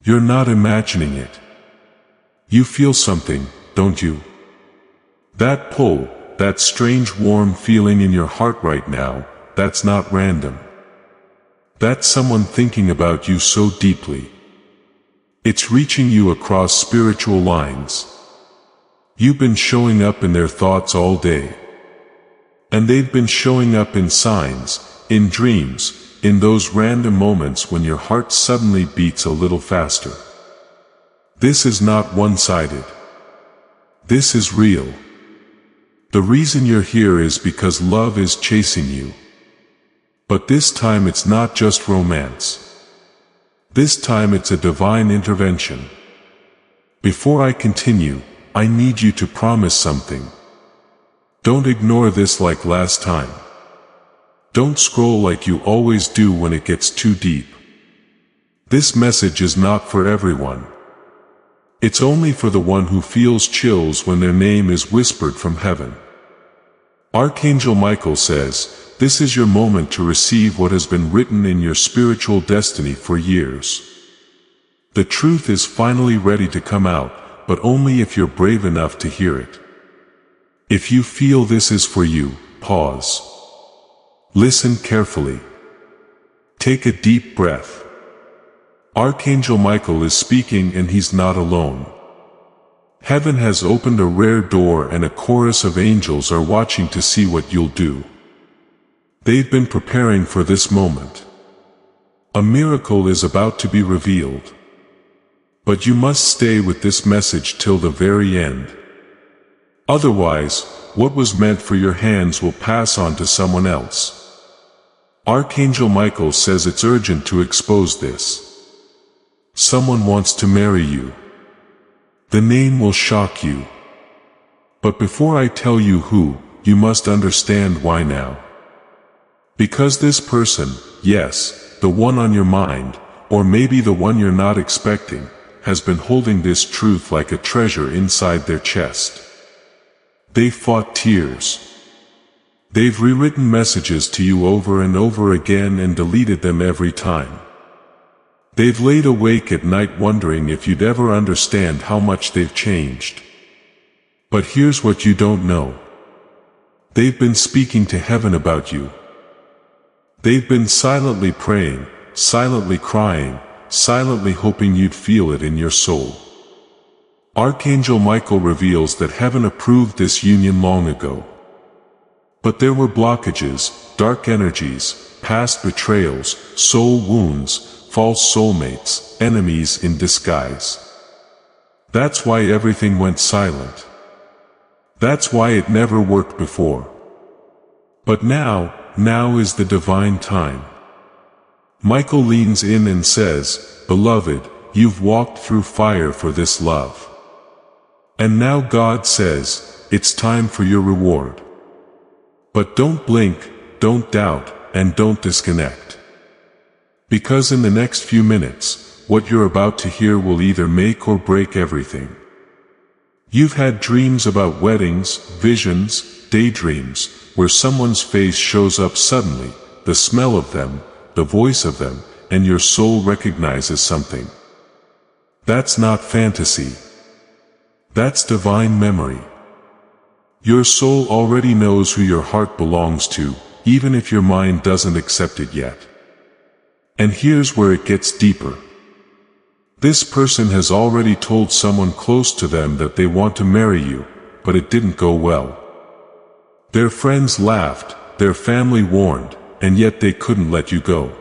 You're not imagining it. You feel something, don't you? That pull, that strange warm feeling in your heart right now, that's not random. That's someone thinking about you so deeply. It's reaching you across spiritual lines. You've been showing up in their thoughts all day. And they've been showing up in signs, in dreams, in those random moments when your heart suddenly beats a little faster. This is not one-sided. This is real. The reason you're here is because love is chasing you. But this time it's not just romance. This time it's a divine intervention. Before I continue, I need you to promise something. Don't ignore this like last time. Don't scroll like you always do when it gets too deep. This message is not for everyone. It's only for the one who feels chills when their name is whispered from heaven. Archangel Michael says, this is your moment to receive what has been written in your spiritual destiny for years. The truth is finally ready to come out, but only if you're brave enough to hear it. If you feel this is for you, pause. Listen carefully. Take a deep breath. Archangel Michael is speaking and he's not alone. Heaven has opened a rare door and a chorus of angels are watching to see what you'll do. They've been preparing for this moment. A miracle is about to be revealed. But you must stay with this message till the very end. Otherwise, what was meant for your hands will pass on to someone else. Archangel Michael says it's urgent to expose this. Someone wants to marry you. The name will shock you. But before I tell you who, you must understand why now. Because this person, yes, the one on your mind, or maybe the one you're not expecting, has been holding this truth like a treasure inside their chest. They've fought tears. They've rewritten messages to you over and over again and deleted them every time. They've laid awake at night wondering if you'd ever understand how much they've changed. But here's what you don't know. They've been speaking to heaven about you. They've been silently praying, silently crying, silently hoping you'd feel it in your soul. Archangel Michael reveals that heaven approved this union long ago. But there were blockages, dark energies, past betrayals, soul wounds, false soulmates, enemies in disguise. That's why everything went silent. That's why it never worked before. But now is the divine time. Michael leans in and says, "Beloved, you've walked through fire for this love. And now God says, it's time for your reward. But don't blink, don't doubt, and don't disconnect. Because in the next few minutes, what you're about to hear will either make or break everything. You've had dreams about weddings, visions, daydreams, where someone's face shows up suddenly, the smell of them, the voice of them, and your soul recognizes something. That's not fantasy. That's divine memory. Your soul already knows who your heart belongs to, even if your mind doesn't accept it yet. And here's where it gets deeper. This person has already told someone close to them that they want to marry you, but it didn't go well. Their friends laughed, their family warned, and yet they couldn't let you go.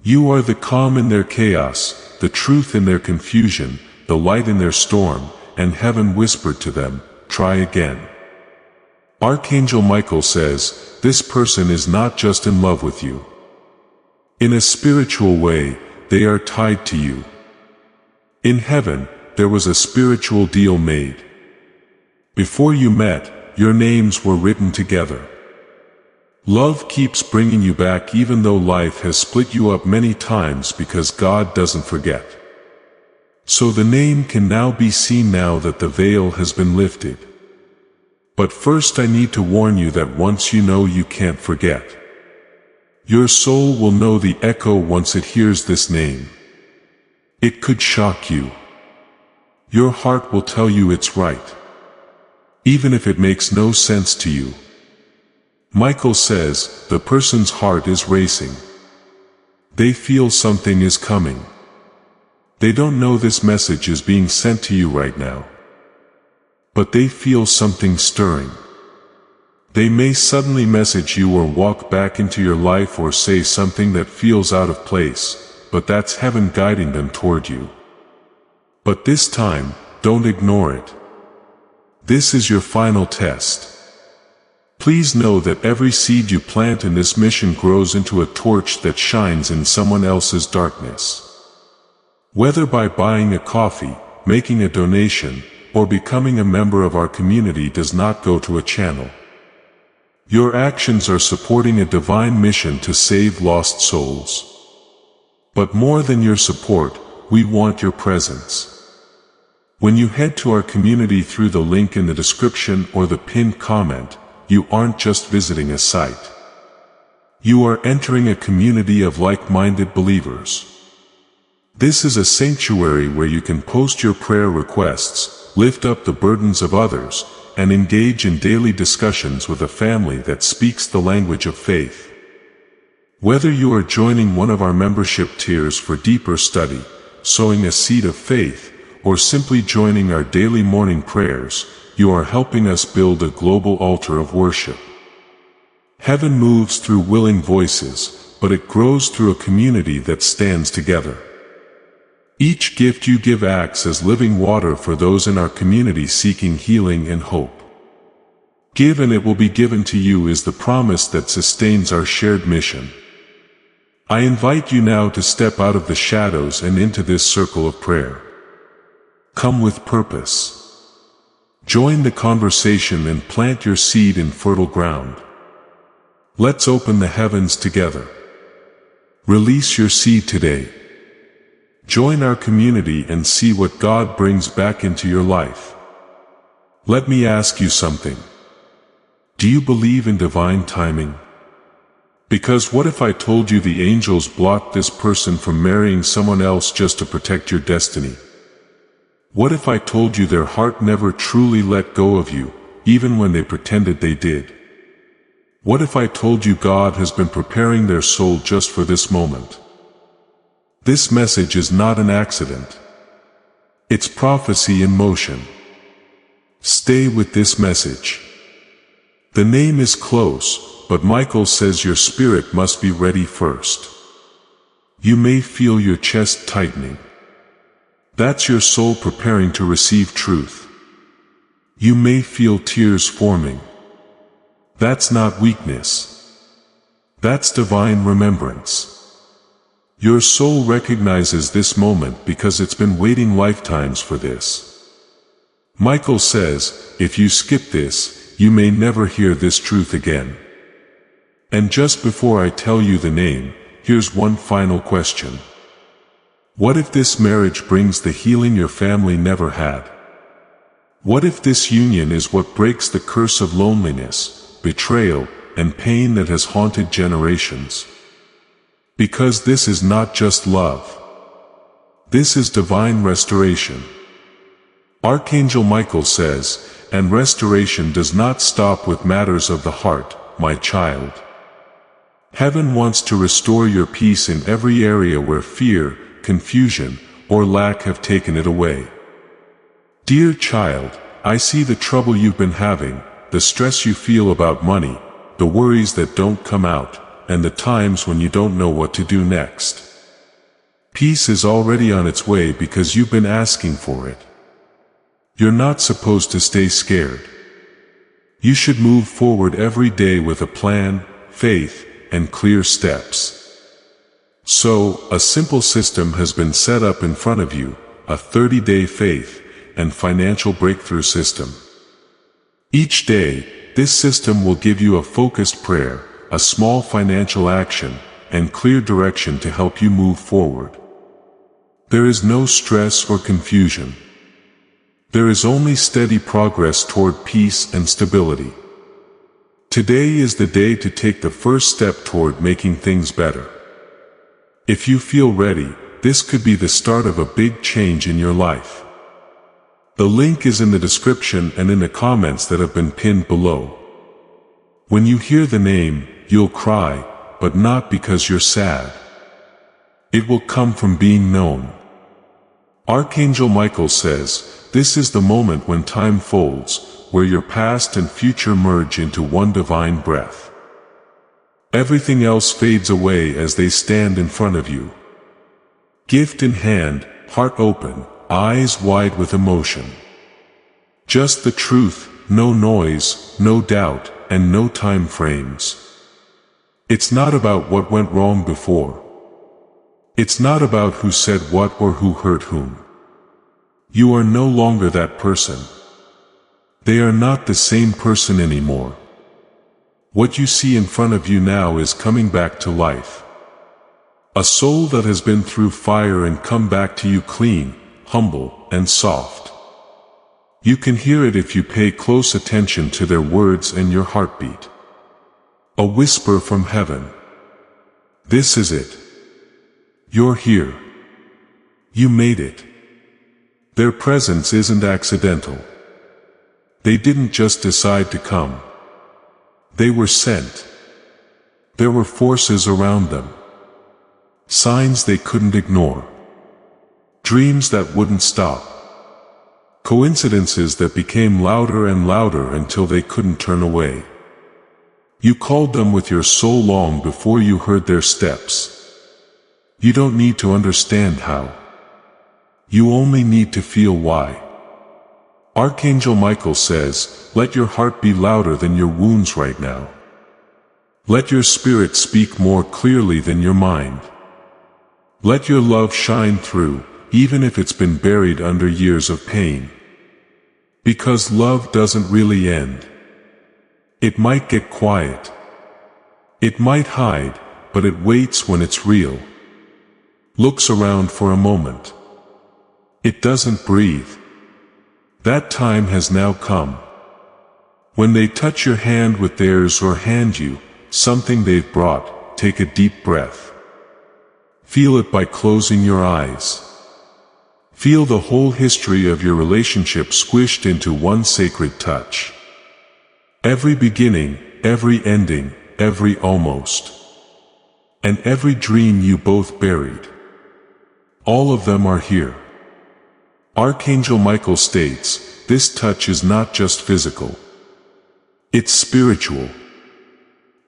You are the calm in their chaos, the truth in their confusion, the light in their storm, and heaven whispered to them, "Try again." Archangel Michael says, this person is not just in love with you. In a spiritual way, they are tied to you. In heaven, there was a spiritual deal made. Before you met, your names were written together. Love keeps bringing you back even though life has split you up many times because God doesn't forget. So the name can now be seen now that the veil has been lifted. But first I need to warn you that once you know you can't forget. Your soul will know the echo once it hears this name. It could shock you. Your heart will tell you it's right, even if it makes no sense to you. Michael says, the person's heart is racing. They feel something is coming. They don't know this message is being sent to you right now, but they feel something stirring. They may suddenly message you or walk back into your life or say something that feels out of place, but that's heaven guiding them toward you. But this time, don't ignore it. This is your final test. Please know that every seed you plant in this mission grows into a torch that shines in someone else's darkness. Whether by buying a coffee, making a donation, or becoming a member of our community does not go to a channel. Your actions are supporting a divine mission to save lost souls. But more than your support, we want your presence. When you head to our community through the link in the description or the pinned comment, you aren't just visiting a site. You are entering a community of like-minded believers. This is a sanctuary where you can post your prayer requests, lift up the burdens of others, and engage in daily discussions with a family that speaks the language of faith. Whether you are joining one of our membership tiers for deeper study, sowing a seed of faith, or simply joining our daily morning prayers, you are helping us build a global altar of worship. Heaven moves through willing voices, but it grows through a community that stands together. Each gift you give acts as living water for those in our community seeking healing and hope. Give and it will be given to you is the promise that sustains our shared mission. I invite you now to step out of the shadows and into this circle of prayer. Come with purpose. Join the conversation and plant your seed in fertile ground. Let's open the heavens together. Release your seed today. Join our community and see what God brings back into your life. Let me ask you something. Do you believe in divine timing? Because what if I told you the angels blocked this person from marrying someone else just to protect your destiny? What if I told you their heart never truly let go of you, even when they pretended they did? What if I told you God has been preparing their soul just for this moment? This message is not an accident. It's prophecy in motion. Stay with this message. The name is close, but Michael says your spirit must be ready first. You may feel your chest tightening. That's your soul preparing to receive truth. You may feel tears forming. That's not weakness. That's divine remembrance. Your soul recognizes this moment because it's been waiting lifetimes for this. Michael says, if you skip this, you may never hear this truth again. And just before I tell you the name, here's one final question. What if this marriage brings the healing your family never had? What if this union is what breaks the curse of loneliness, betrayal, and pain that has haunted generations? Because this is not just love. This is divine restoration. Archangel Michael says, and restoration does not stop with matters of the heart, my child. Heaven wants to restore your peace in every area where fear, confusion, or lack have taken it away. Dear child, I see the trouble you've been having, the stress you feel about money, the worries that don't come out, and the times when you don't know what to do next. Peace is already on its way because you've been asking for it. You're not supposed to stay scared. You should move forward every day with a plan, faith, and clear steps. So, a simple system has been set up in front of you, a 30-day faith and financial breakthrough system. Each day, this system will give you a focused prayer, a small financial action, and clear direction to help you move forward. There is no stress or confusion. There is only steady progress toward peace and stability. Today is the day to take the first step toward making things better. If you feel ready, this could be the start of a big change in your life. The link is in the description and in the comments that have been pinned below. When you hear the name, you'll cry, but not because you're sad. It will come from being known. Archangel Michael says, this is the moment when time folds, where your past and future merge into one divine breath. Everything else fades away as they stand in front of you. Gift in hand, heart open, eyes wide with emotion. Just the truth, no noise, no doubt, and no time frames. It's not about what went wrong before. It's not about who said what or who hurt whom. You are no longer that person. They are not the same person anymore. What you see in front of you now is coming back to life. A soul that has been through fire and come back to you clean, humble, and soft. You can hear it if you pay close attention to their words and your heartbeat. A whisper from heaven. This is it. You're here. You made it. Their presence isn't accidental. They didn't just decide to come. They were sent. There were forces around them. Signs they couldn't ignore. Dreams that wouldn't stop. Coincidences that became louder and louder until they couldn't turn away. You called them with your soul long before you heard their steps. You don't need to understand how. You only need to feel why. Archangel Michael says, let your heart be louder than your wounds right now. Let your spirit speak more clearly than your mind. Let your love shine through, even if it's been buried under years of pain. Because love doesn't really end. It might get quiet. It might hide, but it waits when it's real. Looks around for a moment. It doesn't breathe. That time has now come. When they touch your hand with theirs or hand you something they've brought, take a deep breath. Feel it by closing your eyes. Feel the whole history of your relationship squished into one sacred touch. Every beginning, every ending, every almost. And every dream you both buried. All of them are here. Archangel Michael states, this touch is not just physical. It's spiritual.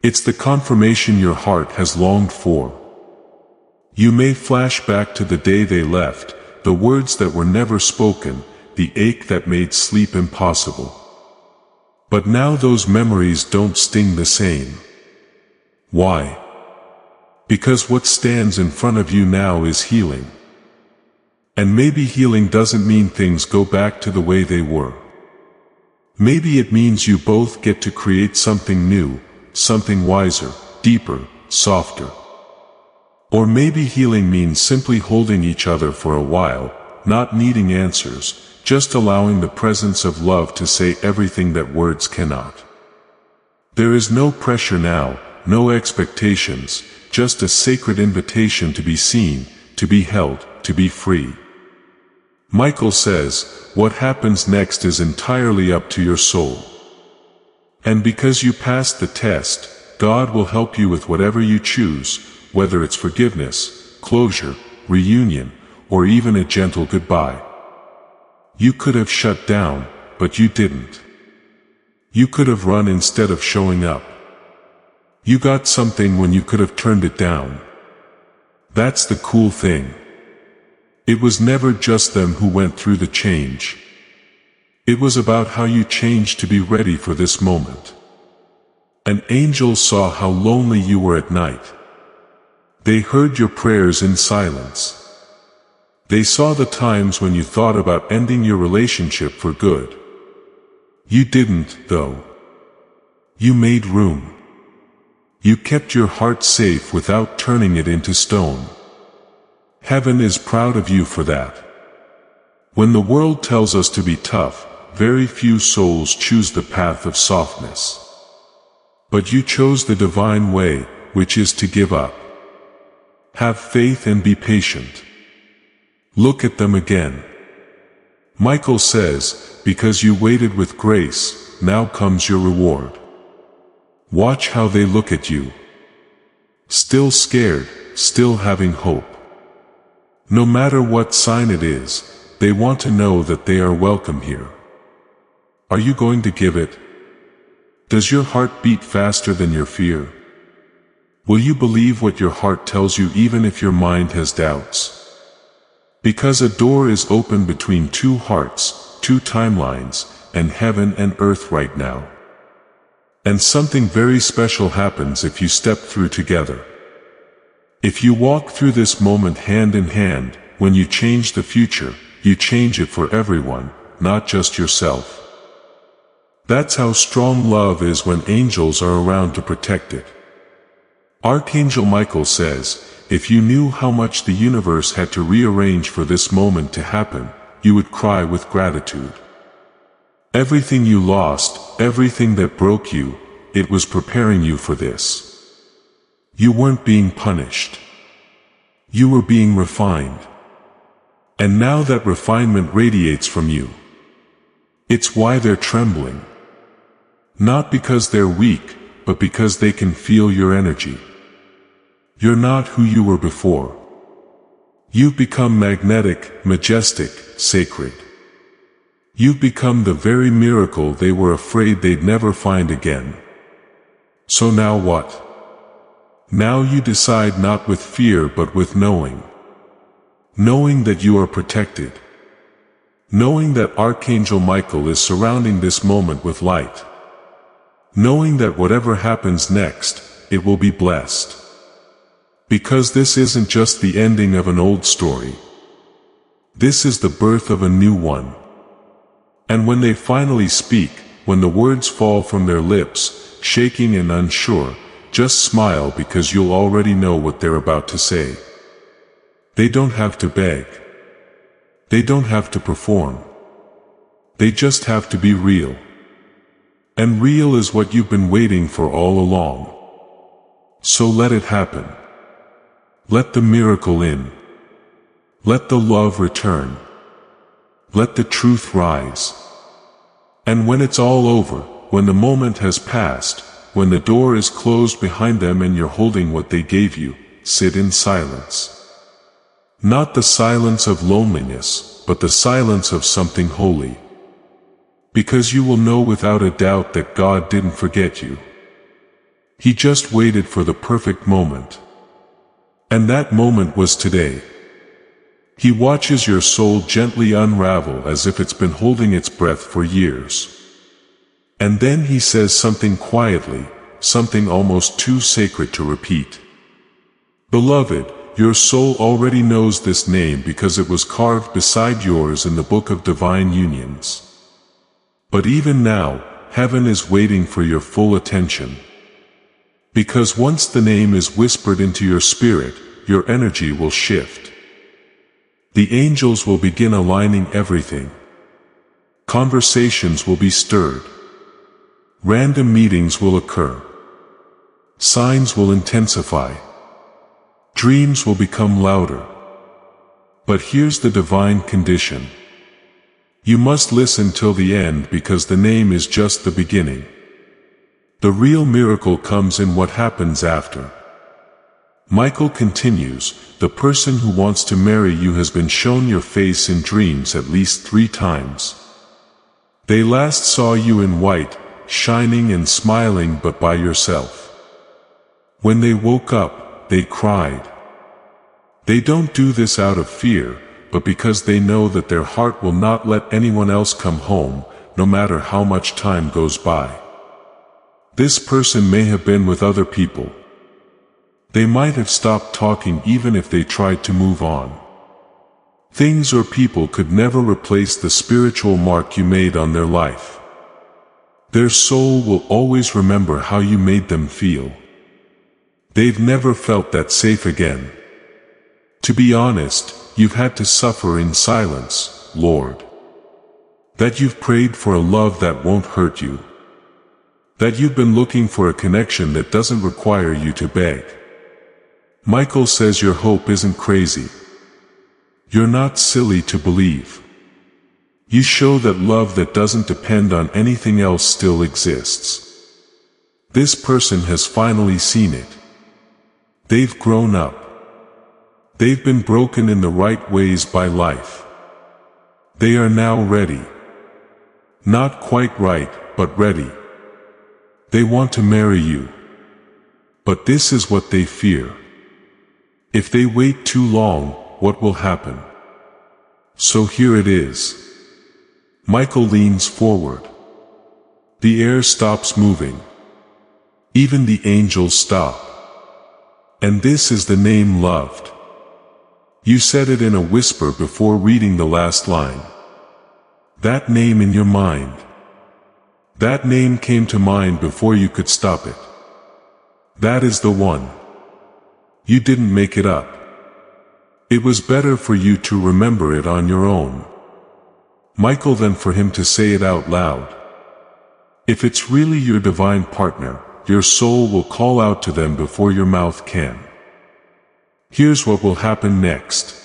It's the confirmation your heart has longed for. You may flash back to the day they left, the words that were never spoken, the ache that made sleep impossible. But now those memories don't sting the same. Why? Because what stands in front of you now is healing. And maybe healing doesn't mean things go back to the way they were. Maybe it means you both get to create something new, something wiser, deeper, softer. Or maybe healing means simply holding each other for a while, not needing answers, just allowing the presence of love to say everything that words cannot. There is no pressure now, no expectations, just a sacred invitation to be seen, to be held, to be free. Michael says, what happens next is entirely up to your soul. And because you passed the test, God will help you with whatever you choose, whether it's forgiveness, closure, reunion, or even a gentle goodbye. You could have shut down, but you didn't. You could have run instead of showing up. You got something when you could have turned it down. That's the cool thing. It was never just them who went through the change. It was about how you changed to be ready for this moment. An angel saw how lonely you were at night. They heard your prayers in silence. They saw the times when you thought about ending your relationship for good. You didn't, though. You made room. You kept your heart safe without turning it into stone. Heaven is proud of you for that. When the world tells us to be tough, very few souls choose the path of softness. But you chose the divine way, which is to give up. Have faith and be patient. Look at them again. Michael says, because you waited with grace, now comes your reward. Watch how they look at you. Still scared, still having hope. No matter what sign it is, they want to know that they are welcome here. Are you going to give it? Does your heart beat faster than your fear? Will you believe what your heart tells you even if your mind has doubts? Because a door is open between two hearts, two timelines, and heaven and earth right now. And something very special happens if you step through together. If you walk through this moment hand in hand, when you change the future, you change it for everyone, not just yourself. That's how strong love is when angels are around to protect it. Archangel Michael says, if you knew how much the universe had to rearrange for this moment to happen, you would cry with gratitude. Everything you lost, everything that broke you, it was preparing you for this. You weren't being punished. You were being refined. And now that refinement radiates from you. It's why they're trembling. Not because they're weak, but because they can feel your energy. You're not who you were before. You've become magnetic, majestic, sacred. You've become the very miracle they were afraid they'd never find again. So now what? Now you decide not with fear but with knowing. Knowing that you are protected. Knowing that Archangel Michael is surrounding this moment with light. Knowing that whatever happens next, it will be blessed. Because this isn't just the ending of an old story. This is the birth of a new one. And when they finally speak, when the words fall from their lips, shaking and unsure, just smile because you'll already know what they're about to say. They don't have to beg. They don't have to perform. They just have to be real. And real is what you've been waiting for all along. So let it happen. Let the miracle in. Let the love return. Let the truth rise. And when it's all over, when the moment has passed, when the door is closed behind them and you're holding what they gave you, sit in silence. Not the silence of loneliness, but the silence of something holy. Because you will know without a doubt that God didn't forget you. He just waited for the perfect moment. And that moment was today. He watches your soul gently unravel as if it's been holding its breath for years. And then he says something quietly, something almost too sacred to repeat. Beloved, your soul already knows this name because it was carved beside yours in the book of divine unions. But even now, heaven is waiting for your full attention. Because once the name is whispered into your spirit, your energy will shift. The angels will begin aligning everything. Conversations will be stirred. Random meetings will occur. Signs will intensify. Dreams will become louder. But here's the divine condition. You must listen till the end because the name is just the beginning. The real miracle comes in what happens after. Michael continues, the person who wants to marry you has been shown your face in dreams at least 3 times. They last saw you in white, shining and smiling but by yourself. When they woke up, they cried. They don't do this out of fear, but because they know that their heart will not let anyone else come home, no matter how much time goes by. This person may have been with other people. They might have stopped talking even if they tried to move on. Things or people could never replace the spiritual mark you made on their life. Their soul will always remember how you made them feel. They've never felt that safe again. To be honest, you've had to suffer in silence, Lord. That you've prayed for a love that won't hurt you. That you've been looking for a connection that doesn't require you to beg. Michael says your hope isn't crazy. You're not silly to believe. You show that love that doesn't depend on anything else still exists. This person has finally seen it. They've grown up. They've been broken in the right ways by life. They are now ready. Not quite right, but ready. They want to marry you. But this is what they fear. If they wait too long, what will happen? So here it is. Michael leans forward. The air stops moving. Even the angels stop. And this is the name loved. You said it in a whisper before reading the last line. That name in your mind. That name came to mind before you could stop it. That is the one. You didn't make it up. It was better for you to remember it on your own, Michael, than for him to say it out loud. If it's really your divine partner, your soul will call out to them before your mouth can. Here's what will happen next.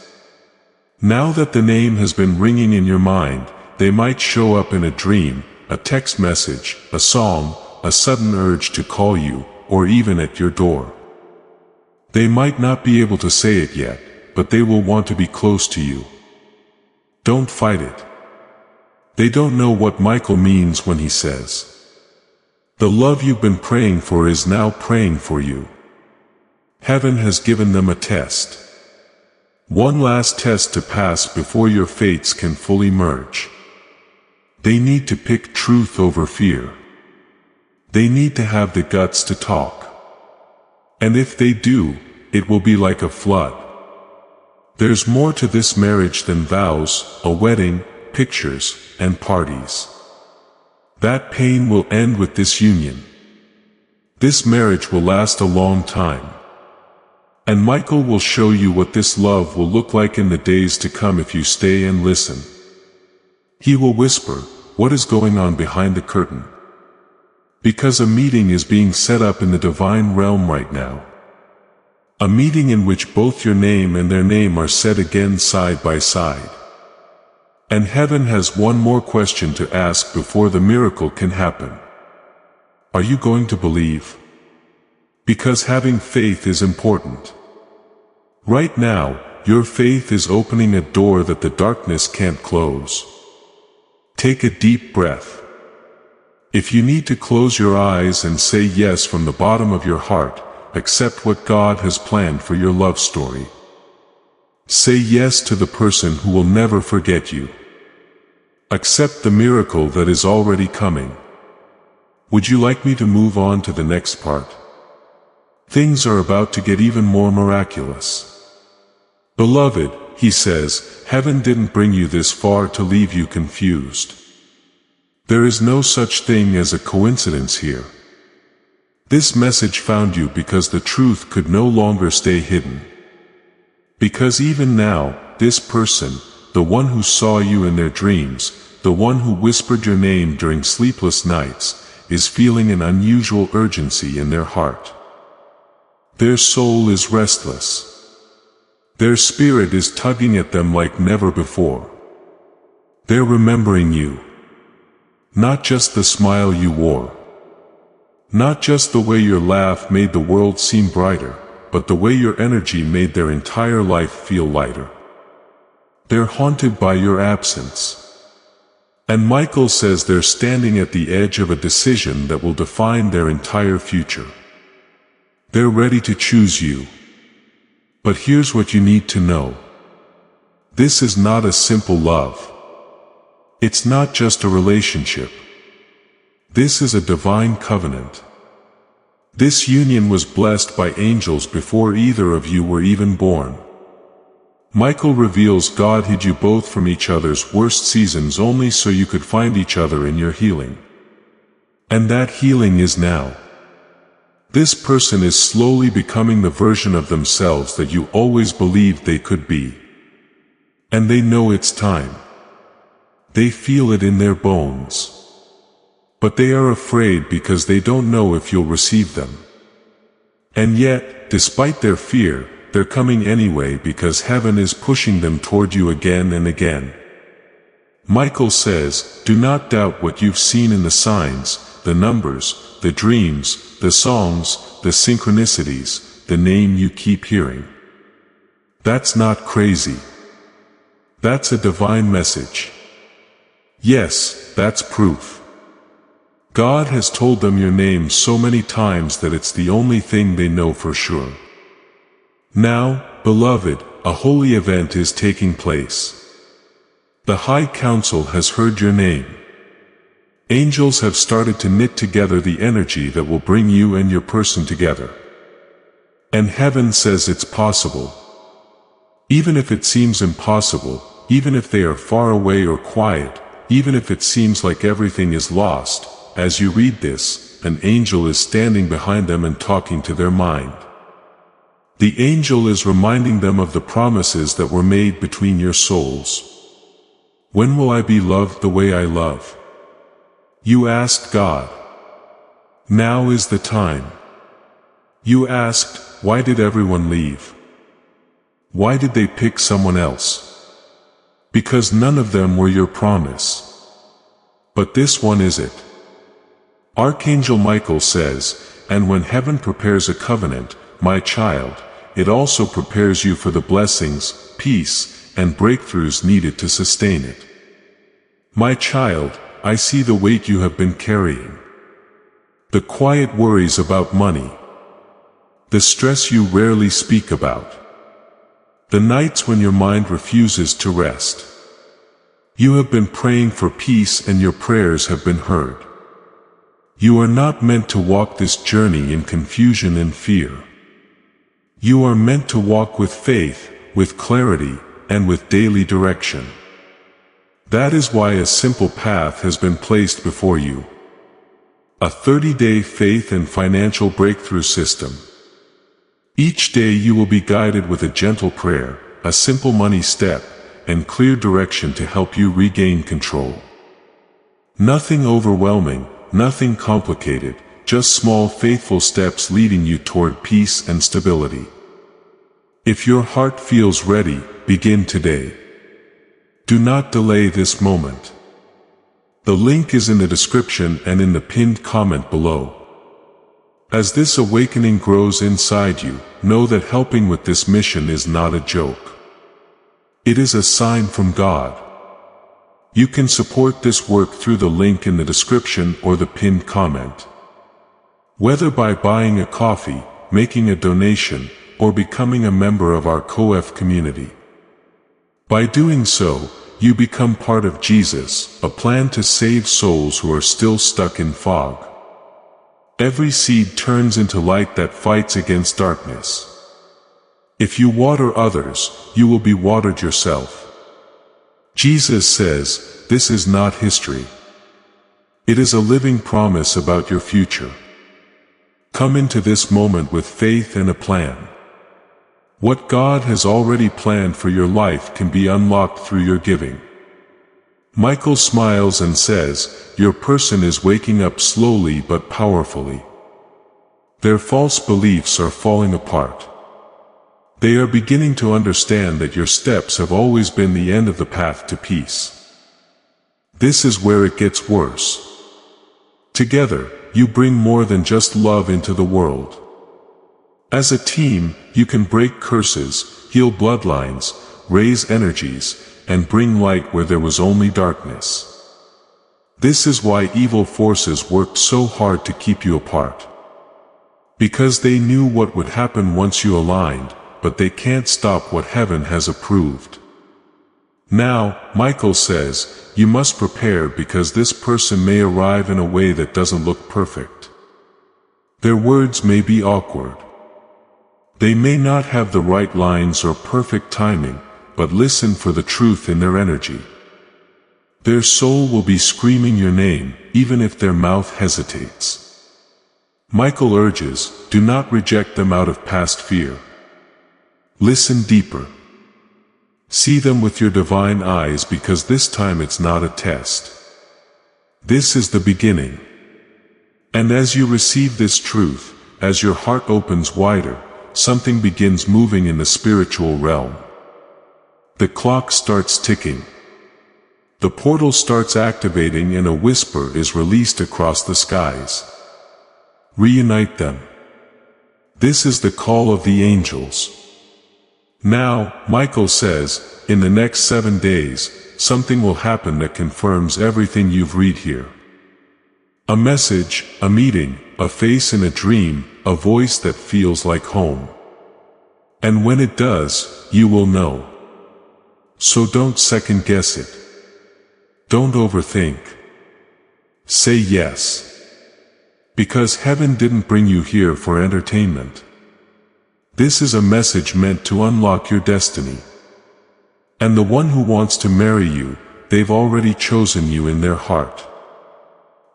Now that the name has been ringing in your mind, they might show up in a dream, a text message, a song, a sudden urge to call you, or even at your door. They might not be able to say it yet, but they will want to be close to you. Don't fight it. They don't know what Michael means when he says, the love you've been praying for is now praying for you. Heaven has given them a test. One last test to pass before your fates can fully merge. They need to pick truth over fear. They need to have the guts to talk. And if they do, it will be like a flood. There's more to this marriage than vows, a wedding, pictures, and parties. That pain will end with this union. This marriage will last a long time. And Michael will show you what this love will look like in the days to come if you stay and listen. He will whisper, what is going on behind the curtain? Because a meeting is being set up in the divine realm right now. A meeting in which both your name and their name are said again side by side. And heaven has one more question to ask before the miracle can happen. Are you going to believe? Because having faith is important. Right now, your faith is opening a door that the darkness can't close. Take a deep breath. If you need to close your eyes and say yes from the bottom of your heart, accept what God has planned for your love story. Say yes to the person who will never forget you. Accept the miracle that is already coming. Would you like me to move on to the next part? Things are about to get even more miraculous. Beloved, he says, heaven didn't bring you this far to leave you confused. There is no such thing as a coincidence here. This message found you because the truth could no longer stay hidden. Because even now, this person, the one who saw you in their dreams, the one who whispered your name during sleepless nights, is feeling an unusual urgency in their heart. Their soul is restless. Their spirit is tugging at them like never before. They're remembering you. Not just the smile you wore. Not just the way your laugh made the world seem brighter, but the way your energy made their entire life feel lighter. They're haunted by your absence. And Michael says they're standing at the edge of a decision that will define their entire future. They're ready to choose you. But here's what you need to know. This is not a simple love. It's not just a relationship. This is a divine covenant. This union was blessed by angels before either of you were even born. Michael reveals God hid you both from each other's worst seasons only so you could find each other in your healing. And that healing is now. This person is slowly becoming the version of themselves that you always believed they could be. And they know it's time. They feel it in their bones. But they are afraid because they don't know if you'll receive them. And yet, despite their fear, they're coming anyway because heaven is pushing them toward you again and again. Michael says, do not doubt what you've seen in the signs, the numbers, the dreams, the songs, the synchronicities, the name you keep hearing. That's not crazy. That's a divine message. Yes, that's proof. God has told them your name so many times that it's the only thing they know for sure. Now, beloved, a holy event is taking place. The High Council has heard your name. Angels have started to knit together the energy that will bring you and your person together. And heaven says it's possible. Even if it seems impossible, even if they are far away or quiet, even if it seems like everything is lost, as you read this, an angel is standing behind them and talking to their mind. The angel is reminding them of the promises that were made between your souls. When will I be loved the way I love? You asked God. Now is the time. You asked, why did everyone leave? Why did they pick someone else? Because none of them were your promise. But this one is it. Archangel Michael says, and when heaven prepares a covenant, my child, it also prepares you for the blessings, peace, and breakthroughs needed to sustain it. My child, I see the weight you have been carrying. The quiet worries about money. The stress you rarely speak about. The nights when your mind refuses to rest. You have been praying for peace and your prayers have been heard. You are not meant to walk this journey in confusion and fear. You are meant to walk with faith, with clarity, and with daily direction. That is why a simple path has been placed before you. A 30-day faith and financial breakthrough system. Each day you will be guided with a gentle prayer, a simple money step, and clear direction to help you regain control. Nothing overwhelming, nothing complicated, just small faithful steps leading you toward peace and stability. If your heart feels ready, begin today. Do not delay this moment. The link is in the description and in the pinned comment below. As this awakening grows inside you, know that helping with this mission is not a joke. It is a sign from God. You can support this work through the link in the description or the pinned comment. Whether by buying a coffee, making a donation, or becoming a member of our COEF community. By doing so, you become part of Jesus, a plan to save souls who are still stuck in fog. Every seed turns into light that fights against darkness. If you water others, you will be watered yourself. Jesus says, this is not history. It is a living promise about your future. Come into this moment with faith and a plan. What God has already planned for your life can be unlocked through your giving. Michael smiles and says, your person is waking up slowly but powerfully. Their false beliefs are falling apart. They are beginning to understand that your steps have always been the end of the path to peace. This is where it gets worse. Together, you bring more than just love into the world. As a team, you can break curses, heal bloodlines, raise energies, and bring light where there was only darkness. This is why evil forces worked so hard to keep you apart. Because they knew what would happen once you aligned, but they can't stop what heaven has approved. Now, Michael says, you must prepare because this person may arrive in a way that doesn't look perfect. Their words may be awkward. They may not have the right lines or perfect timing, but listen for the truth in their energy. Their soul will be screaming your name, even if their mouth hesitates. Michael urges, do not reject them out of past fear. Listen deeper. See them with your divine eyes because this time it's not a test. This is the beginning. And as you receive this truth, as your heart opens wider, something begins moving in the spiritual realm. The clock starts ticking. The portal starts activating and a whisper is released across the skies. Reunite them. This is the call of the angels. Now, Michael says, in the next 7 days, something will happen that confirms everything you've read here. A message, a meeting, a face in a dream, a voice that feels like home. And when it does, you will know. So don't second guess it. Don't overthink. Say yes. Because heaven didn't bring you here for entertainment. This is a message meant to unlock your destiny. And the one who wants to marry you, they've already chosen you in their heart.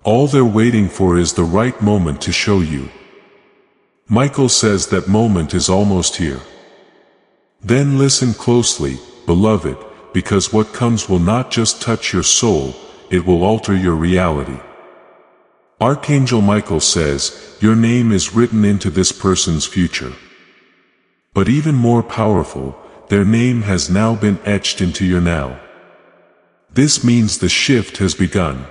All they're waiting for is the right moment to show you. Michael says that moment is almost here. Then listen closely, beloved, because what comes will not just touch your soul, it will alter your reality. Archangel Michael says, your name is written into this person's future. But even more powerful, their name has now been etched into your now. This means the shift has begun.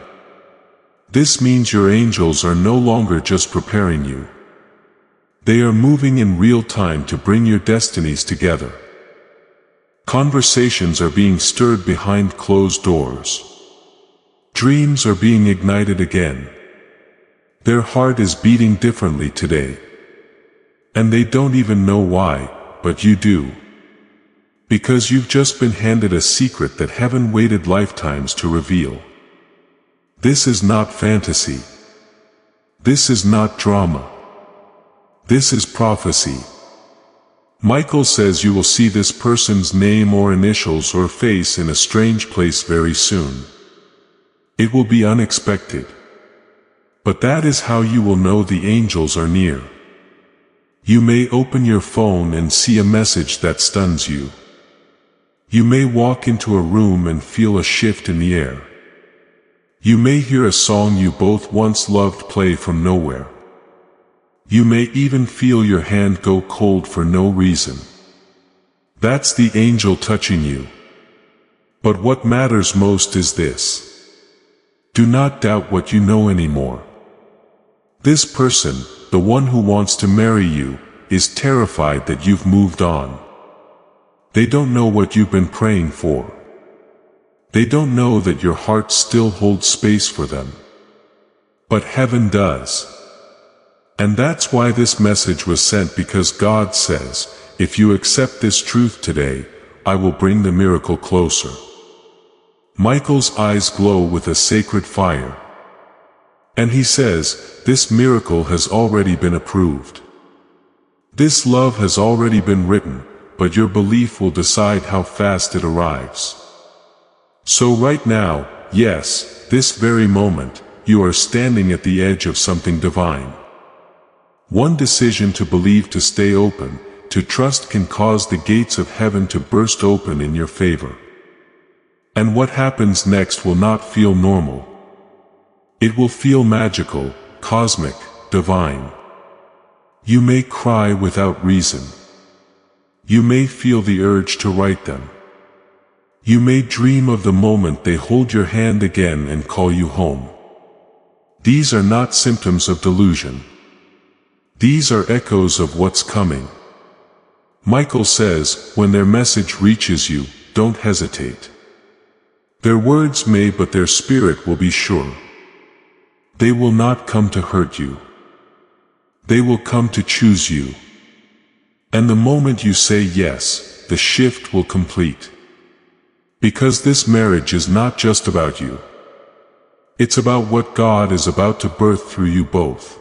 This means your angels are no longer just preparing you. They are moving in real time to bring your destinies together. Conversations are being stirred behind closed doors. Dreams are being ignited again. Their heart is beating differently today. And they don't even know why, but you do. Because you've just been handed a secret that heaven waited lifetimes to reveal. This is not fantasy. This is not drama. This is prophecy. Michael says you will see this person's name or initials or face in a strange place very soon. It will be unexpected. But that is how you will know the angels are near. You may open your phone and see a message that stuns you. You may walk into a room and feel a shift in the air. You may hear a song you both once loved play from nowhere. You may even feel your hand go cold for no reason. That's the angel touching you. But what matters most is this. Do not doubt what you know anymore. This person, the one who wants to marry you, is terrified that you've moved on. They don't know what you've been praying for. They don't know that your heart still holds space for them. But heaven does. And that's why this message was sent, because God says, if you accept this truth today, I will bring the miracle closer. Michael's eyes glow with a sacred fire. And he says, this miracle has already been approved. This love has already been written, but your belief will decide how fast it arrives. So right now, yes, this very moment, you are standing at the edge of something divine. One decision to believe, to stay open, to trust can cause the gates of heaven to burst open in your favor. And what happens next will not feel normal. It will feel magical, cosmic, divine. You may cry without reason. You may feel the urge to write them. You may dream of the moment they hold your hand again and call you home. These are not symptoms of delusion. These are echoes of what's coming. Michael says, when their message reaches you, don't hesitate. Their words may, but their spirit will be sure. They will not come to hurt you. They will come to choose you. And the moment you say yes, the shift will complete. Because this marriage is not just about you. It's about what God is about to birth through you both.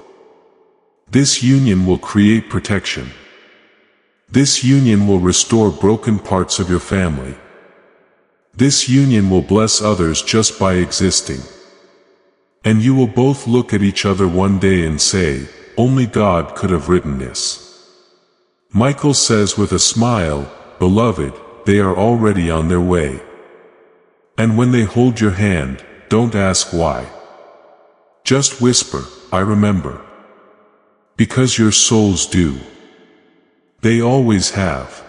This union will create protection. This union will restore broken parts of your family. This union will bless others just by existing. And you will both look at each other one day and say, only God could have written this. Michael says with a smile, beloved, they are already on their way. And when they hold your hand, don't ask why. Just whisper, I remember. Because your souls do. They always have.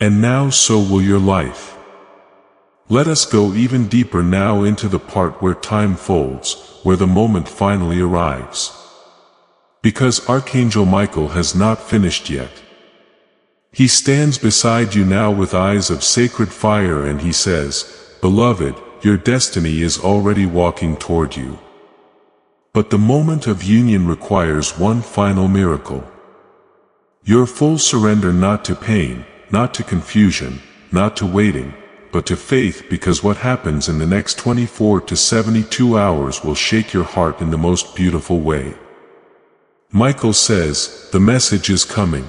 And now so will your life. Let us go even deeper now into the part where time folds, where the moment finally arrives. Because Archangel Michael has not finished yet. He stands beside you now with eyes of sacred fire and he says, "Beloved, your destiny is already walking toward you." But the moment of union requires one final miracle. Your full surrender, not to pain, not to confusion, not to waiting, but to faith, because what happens in the next 24 to 72 hours will shake your heart in the most beautiful way. Michael says, the message is coming.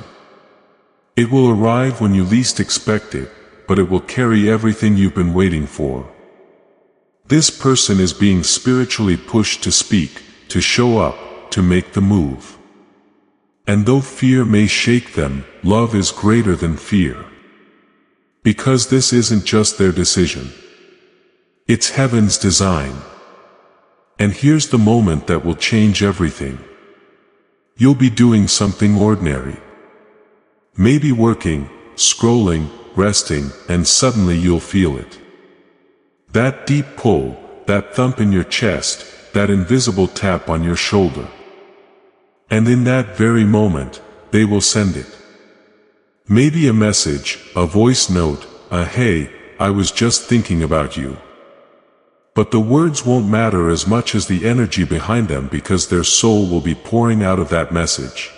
It will arrive when you least expect it, but it will carry everything you've been waiting for. This person is being spiritually pushed to speak, to show up, to make the move. And though fear may shake them, love is greater than fear. Because this isn't just their decision. It's heaven's design. And here's the moment that will change everything. You'll be doing something ordinary. Maybe working, scrolling, resting, and suddenly you'll feel it. That deep pull, that thump in your chest, that invisible tap on your shoulder. And in that very moment, they will send it. Maybe a message, a voice note, a "Hey, I was just thinking about you." But the words won't matter as much as the energy behind them, because their soul will be pouring out of that message.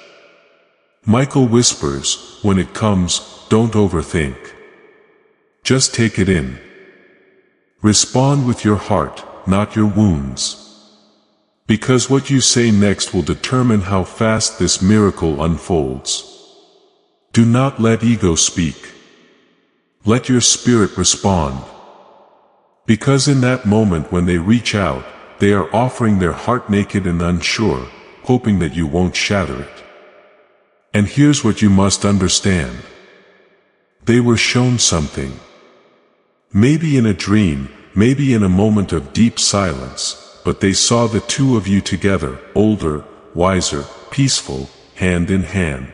Michael whispers, when it comes, don't overthink. Just take it in. Respond with your heart, not your wounds. Because what you say next will determine how fast this miracle unfolds. Do not let ego speak. Let your spirit respond. Because in that moment when they reach out, they are offering their heart naked and unsure, hoping that you won't shatter it. And here's what you must understand. They were shown something. Maybe in a dream, maybe in a moment of deep silence, but they saw the two of you together, older, wiser, peaceful, hand in hand.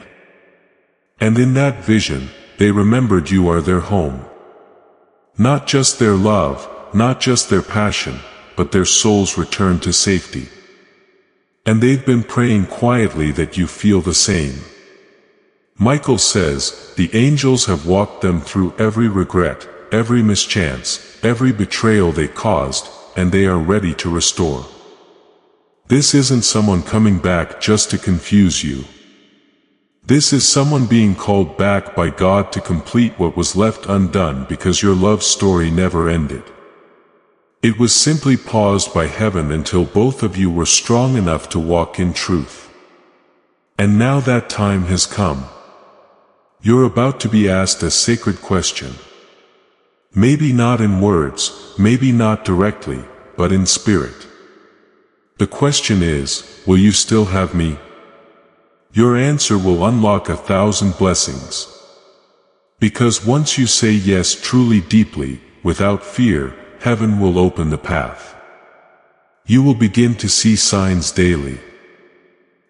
And in that vision, they remembered you are their home. Not just their love, not just their passion, but their souls returned to safety. And they've been praying quietly that you feel the same. Michael says, the angels have walked them through every regret, every mischance, every betrayal they caused, and they are ready to restore. This isn't someone coming back just to confuse you. This is someone being called back by God to complete what was left undone, because your love story never ended. It was simply paused by heaven until both of you were strong enough to walk in truth. And now that time has come. You're about to be asked a sacred question. Maybe not in words, maybe not directly, but in spirit. The question is, will you still have me? Your answer will unlock 1,000 blessings. Because once you say yes truly deeply, without fear, heaven will open the path. You will begin to see signs daily.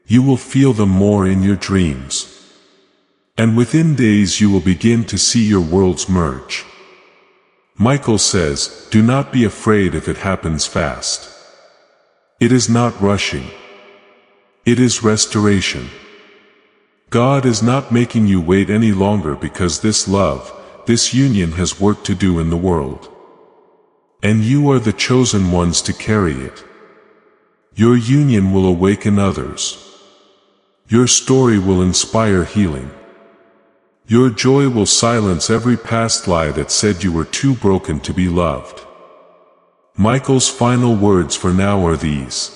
You will feel them more in your dreams. And within days you will begin to see your worlds merge. Michael says, do not be afraid if it happens fast. It is not rushing. It is restoration. God is not making you wait any longer, because this love, this union has work to do in the world. And you are the chosen ones to carry it. Your union will awaken others. Your story will inspire healing. Your joy will silence every past lie that said you were too broken to be loved. Michael's final words for now are these.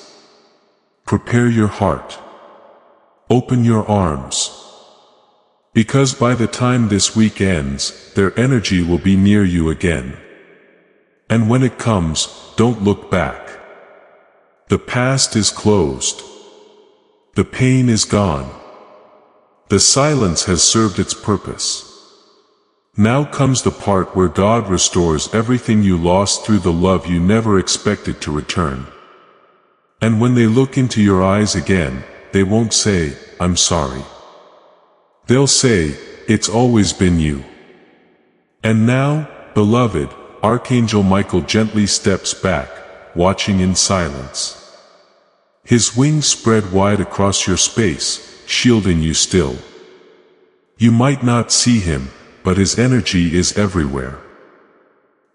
Prepare your heart. Open your arms. Because by the time this week ends, their energy will be near you again. And when it comes, don't look back. The past is closed. The pain is gone. The silence has served its purpose. Now comes the part where God restores everything you lost through the love you never expected to return. And when they look into your eyes again, they won't say, "I'm sorry." They'll say, "It's always been you." And now, beloved, Archangel Michael gently steps back, watching in silence. His wings spread wide across your space, shielding you still. You might not see him, but his energy is everywhere.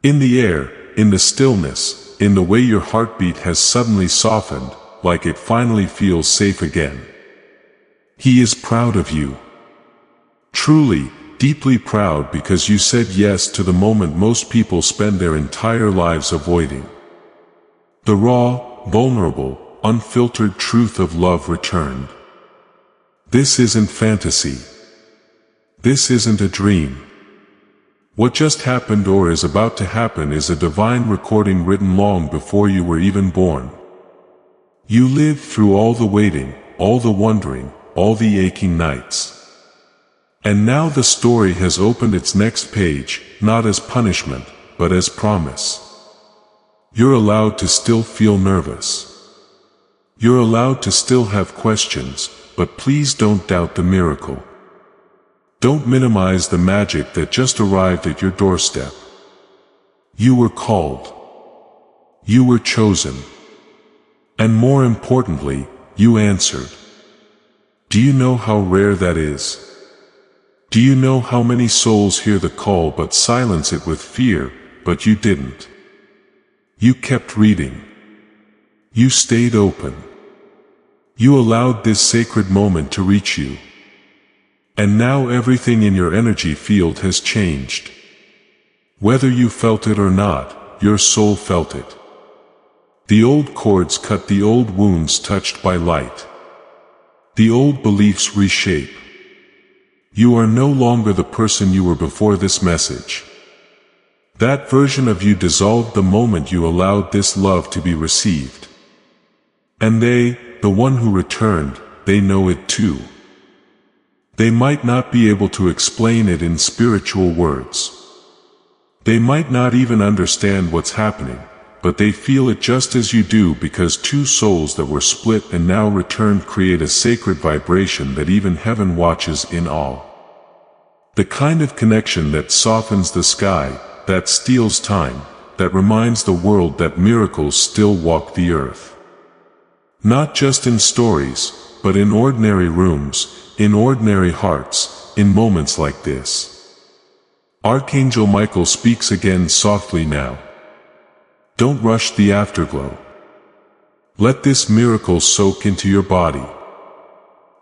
In the air, in the stillness, in the way your heartbeat has suddenly softened, like it finally feels safe again. He is proud of you. Truly, deeply proud, because you said yes to the moment most people spend their entire lives avoiding. The raw, vulnerable, unfiltered truth of love returned. This isn't fantasy. This isn't a dream. What just happened or is about to happen is a divine recording written long before you were even born. You lived through all the waiting, all the wondering, all the aching nights. And now the story has opened its next page, not as punishment, but as promise. You're allowed to still feel nervous. You're allowed to still have questions, but please don't doubt the miracle. Don't minimize the magic that just arrived at your doorstep. You were called. You were chosen. And more importantly, you answered. Do you know how rare that is? Do you know how many souls hear the call but silence it with fear, but you didn't? You kept reading. You stayed open. You allowed this sacred moment to reach you. And now everything in your energy field has changed. Whether you felt it or not, your soul felt it. The old cords cut, the old wounds touched by light. The old beliefs reshape. You are no longer the person you were before this message. That version of you dissolved the moment you allowed this love to be received. And they, the one who returned, they know it too. They might not be able to explain it in spiritual words. They might not even understand what's happening, but they feel it just as you do, because two souls that were split and now returned create a sacred vibration that even heaven watches in awe. The kind of connection that softens the sky, that steals time, that reminds the world that miracles still walk the earth. Not just in stories, but in ordinary rooms, in ordinary hearts, in moments like this. Archangel Michael speaks again softly now. Don't rush the afterglow. Let this miracle soak into your body.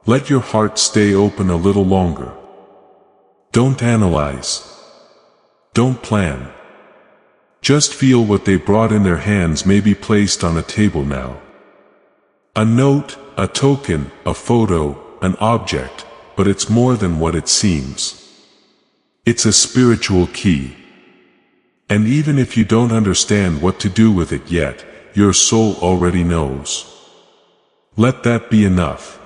Let your heart stay open a little longer. Don't analyze. Don't plan. Just feel what they brought in their hands may be placed on a table now. A note, a token, a photo, an object, but it's more than what it seems. It's a spiritual key. And even if you don't understand what to do with it yet, your soul already knows. Let that be enough.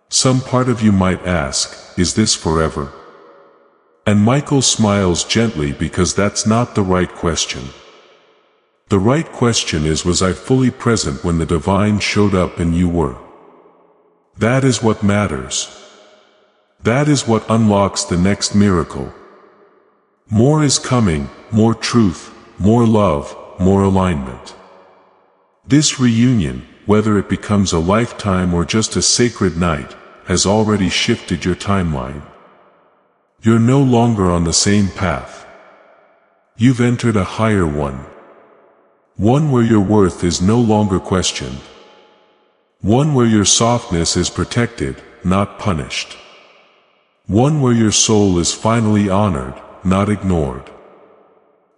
Some part of you might ask, is this forever? And Michael smiles gently, because that's not the right question. The right question is, was I fully present when the divine showed up and you were? That is what matters. That is what unlocks the next miracle. More is coming, more truth, more love, more alignment. This reunion, whether it becomes a lifetime or just a sacred night, has already shifted your timeline. You're no longer on the same path. You've entered a higher one. One where your worth is no longer questioned. One where your softness is protected, not punished. One where your soul is finally honored, not ignored.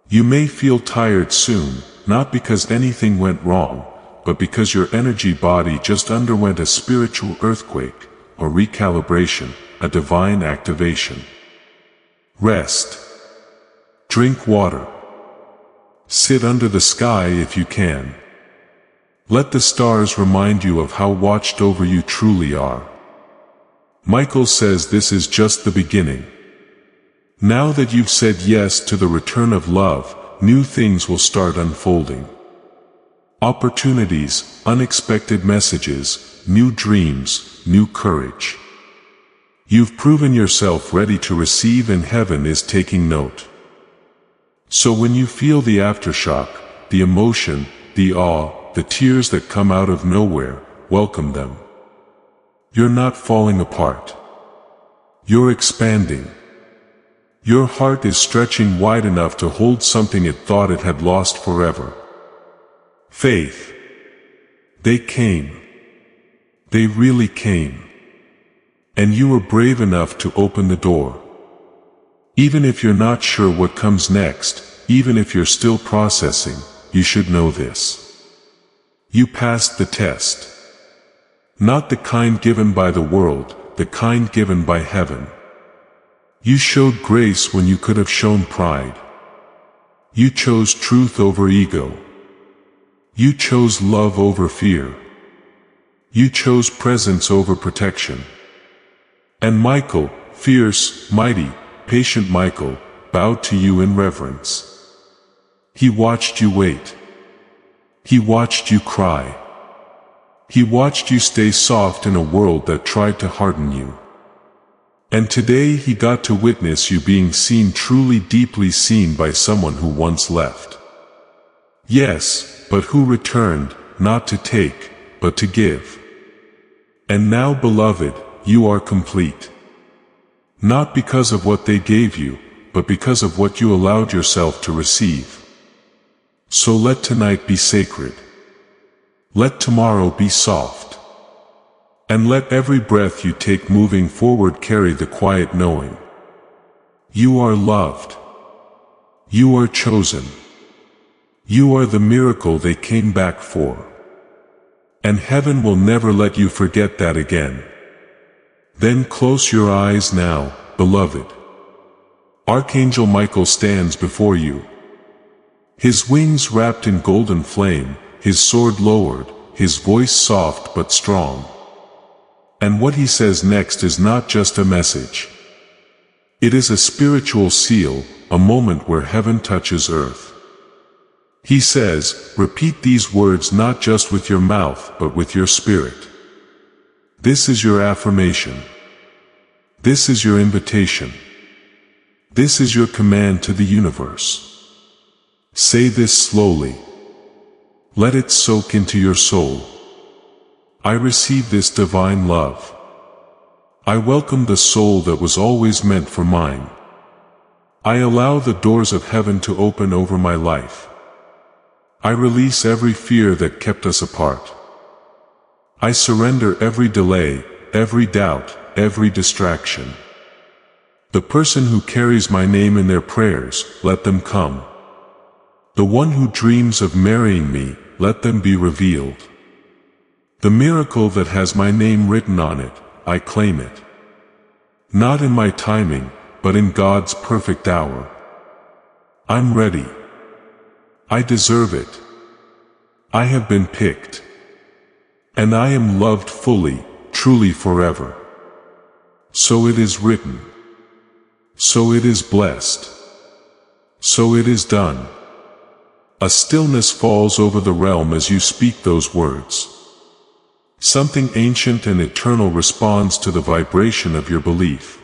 You may feel tired soon, not because anything went wrong, but because your energy body just underwent a spiritual earthquake, or recalibration, a divine activation. Rest. Drink water. Sit under the sky if you can. Let the stars remind you of how watched over you truly are. Michael says this is just the beginning. Now that you've said yes to the return of love, new things will start unfolding. Opportunities, unexpected messages, new dreams, new courage. You've proven yourself ready to receive, and heaven is taking note. So when you feel the aftershock, the emotion, the awe, the tears that come out of nowhere, welcome them. You're not falling apart. You're expanding. Your heart is stretching wide enough to hold something it thought it had lost forever. Faith. They came. They really came. And you were brave enough to open the door. Even if you're not sure what comes next, even if you're still processing, you should know this. You passed the test. Not the kind given by the world, the kind given by heaven. You showed grace when you could have shown pride. You chose truth over ego. You chose love over fear. You chose presence over protection. And Michael, fierce, mighty, patient Michael, bowed to you in reverence. He watched you wait. He watched you cry. He watched you stay soft in a world that tried to harden you. And today he got to witness you being seen, truly deeply seen by someone who once left. Yes, but who returned, not to take, but to give. And now, beloved, you are complete. Not because of what they gave you, but because of what you allowed yourself to receive. So let tonight be sacred. Let tomorrow be soft. And let every breath you take moving forward carry the quiet knowing. You are loved. You are chosen. You are the miracle they came back for. And heaven will never let you forget that again. Then close your eyes now, beloved. Archangel Michael stands before you. His wings wrapped in golden flame, his sword lowered, his voice soft but strong. And what he says next is not just a message. It is a spiritual seal, a moment where heaven touches earth. He says, repeat these words not just with your mouth but with your spirit. This is your affirmation. This is your invitation. This is your command to the universe. Say this slowly. Let it soak into your soul. I receive this divine love. I welcome the soul that was always meant for mine. I allow the doors of heaven to open over my life. I release every fear that kept us apart. I surrender every delay, every doubt, every distraction. The person who carries my name in their prayers, let them come. The one who dreams of marrying me, let them be revealed. The miracle that has my name written on it, I claim it. Not in my timing, but in God's perfect hour. I'm ready. I deserve it. I have been picked. And I am loved fully, truly forever. So it is written. So it is blessed. So it is done. A stillness falls over the realm as you speak those words. Something ancient and eternal responds to the vibration of your belief.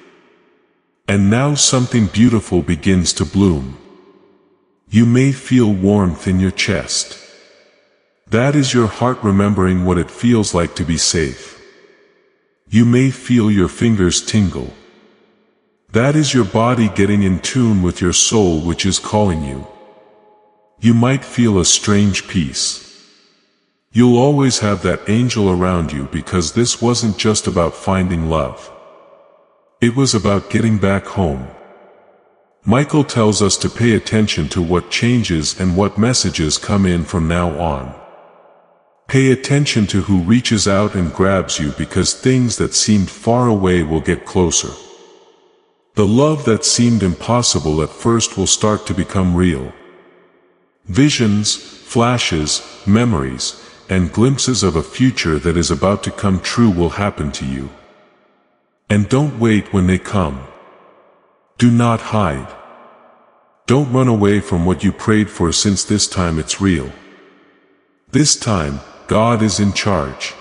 And now something beautiful begins to bloom. You may feel warmth in your chest. That is your heart remembering what it feels like to be safe. You may feel your fingers tingle. That is your body getting in tune with your soul, which is calling you. You might feel a strange peace. You'll always have that angel around you, because this wasn't just about finding love. It was about getting back home. Michael tells us to pay attention to what changes and what messages come in from now on. Pay attention to who reaches out and grabs you, because things that seemed far away will get closer. The love that seemed impossible at first will start to become real. Visions, flashes, memories, and glimpses of a future that is about to come true will happen to you. And don't wait when they come. Do not hide. Don't run away from what you prayed for, since this time it's real. This time, God is in charge.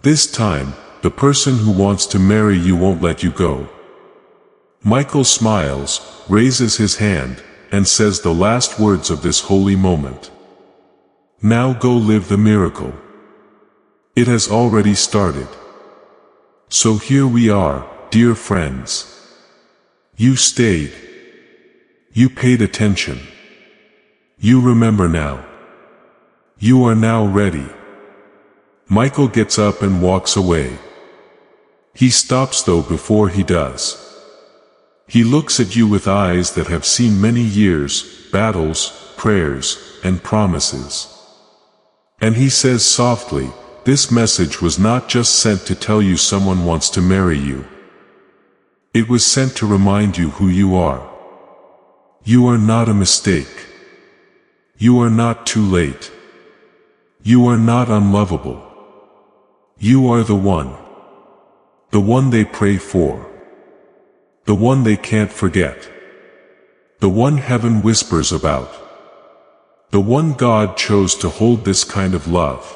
This time, the person who wants to marry you won't let you go. Michael smiles, raises his hand, and says the last words of this holy moment. Now go live the miracle. It has already started. So here we are, dear friends. You stayed. You paid attention. You remember now. You are now ready. Michael gets up and walks away. He stops though before he does. He looks at you with eyes that have seen many years, battles, prayers, and promises. And he says softly, this message was not just sent to tell you someone wants to marry you. It was sent to remind you who you are. You are not a mistake. You are not too late. You are not unlovable. You are the one. The one they pray for. The one they can't forget. The one heaven whispers about. The one God chose to hold this kind of love.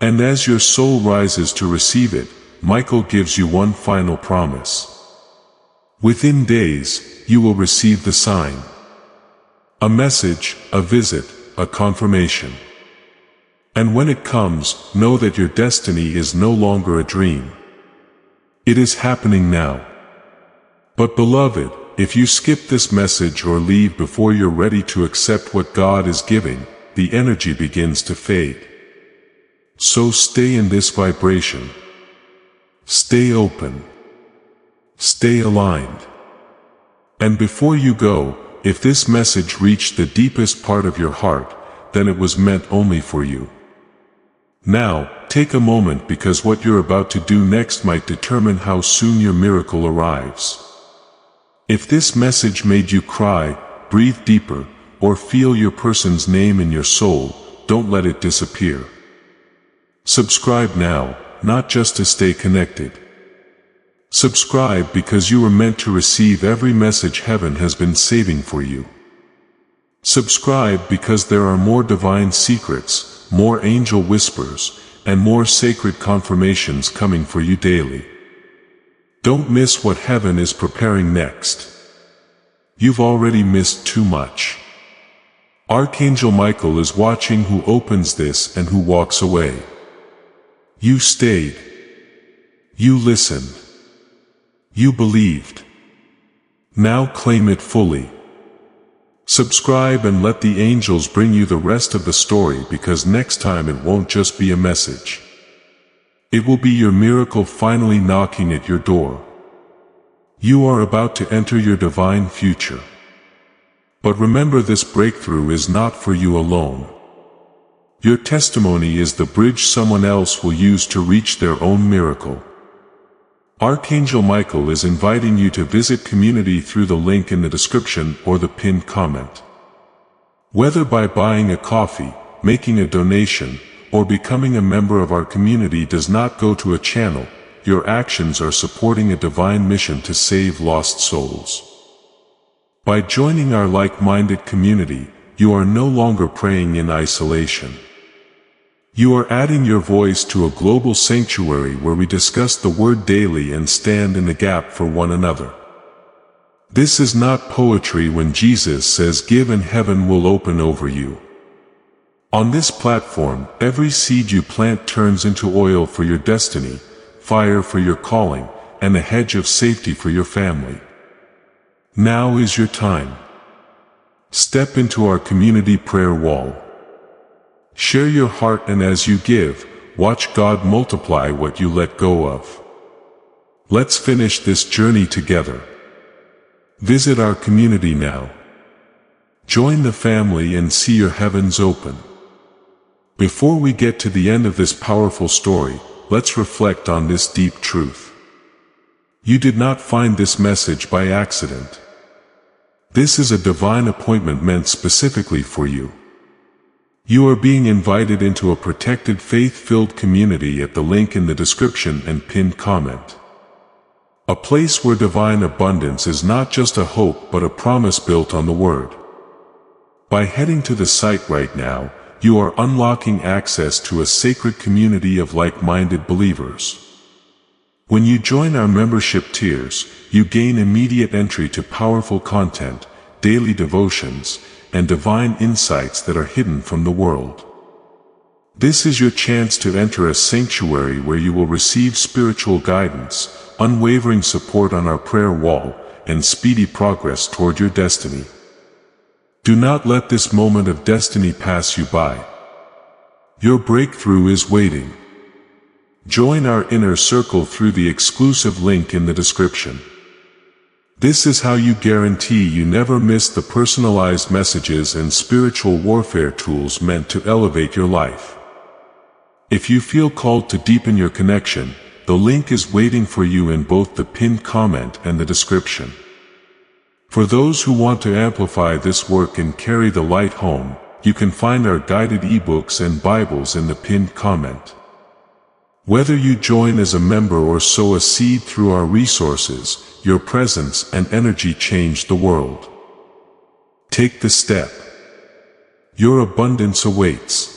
And as your soul rises to receive it, Michael gives you one final promise. Within days, you will receive the sign. A message, a visit, a confirmation. And when it comes, know that your destiny is no longer a dream. It is happening now. But beloved, if you skip this message or leave before you're ready to accept what God is giving, the energy begins to fade. So stay in this vibration. Stay open. Stay aligned. And before you go, if this message reached the deepest part of your heart, then it was meant only for you. Now, take a moment because what you're about to do next might determine how soon your miracle arrives. If this message made you cry, breathe deeper, or feel your person's name in your soul, don't let it disappear. Subscribe now, not just to stay connected. Subscribe because you were meant to receive every message heaven has been saving for you. Subscribe because there are more divine secrets, more angel whispers, and more sacred confirmations coming for you daily. Don't miss what heaven is preparing next. You've already missed too much. Archangel Michael is watching who opens this and who walks away. You stayed. You listened. You believed. Now claim it fully. Subscribe and let the angels bring you the rest of the story because next time it won't just be a message. It will be your miracle finally knocking at your door. You are about to enter your divine future. But remember, this breakthrough is not for you alone. Your testimony is the bridge someone else will use to reach their own miracle. Archangel Michael is inviting you to visit community through the link in the description or the pinned comment. Whether by buying a coffee, making a donation, or becoming a member of our community does not go to a channel, your actions are supporting a divine mission to save lost souls. By joining our like-minded community, you are no longer praying in isolation. You are adding your voice to a global sanctuary where we discuss the Word daily and stand in the gap for one another. This is not poetry when Jesus says, "Give and heaven will open over you." On this platform, every seed you plant turns into oil for your destiny, fire for your calling, and a hedge of safety for your family. Now is your time. Step into our community prayer wall. Share your heart, and as you give, watch God multiply what you let go of. Let's finish this journey together. Visit our community now. Join the family and see your heavens open. Before we get to the end of this powerful story, let's reflect on this deep truth. You did not find this message by accident. This is a divine appointment meant specifically for you. You are being invited into a protected, faith-filled community at the link in the description and pinned comment. A place where divine abundance is not just a hope but a promise built on the Word. By heading to the site right now, you are unlocking access to a sacred community of like-minded believers. When you join our membership tiers, you gain immediate entry to powerful content, daily devotions, and divine insights that are hidden from the world. This is your chance to enter a sanctuary where you will receive spiritual guidance, unwavering support on our prayer wall, and speedy progress toward your destiny. Do not let this moment of destiny pass you by. Your breakthrough is waiting. Join our inner circle through the exclusive link in the description. This is how you guarantee you never miss the personalized messages and spiritual warfare tools meant to elevate your life. If you feel called to deepen your connection, the link is waiting for you in both the pinned comment and the description. For those who want to amplify this work and carry the light home, you can find our guided ebooks and Bibles in the pinned comment. Whether you join as a member or sow a seed through our resources, your presence and energy change the world. Take the step. Your abundance awaits.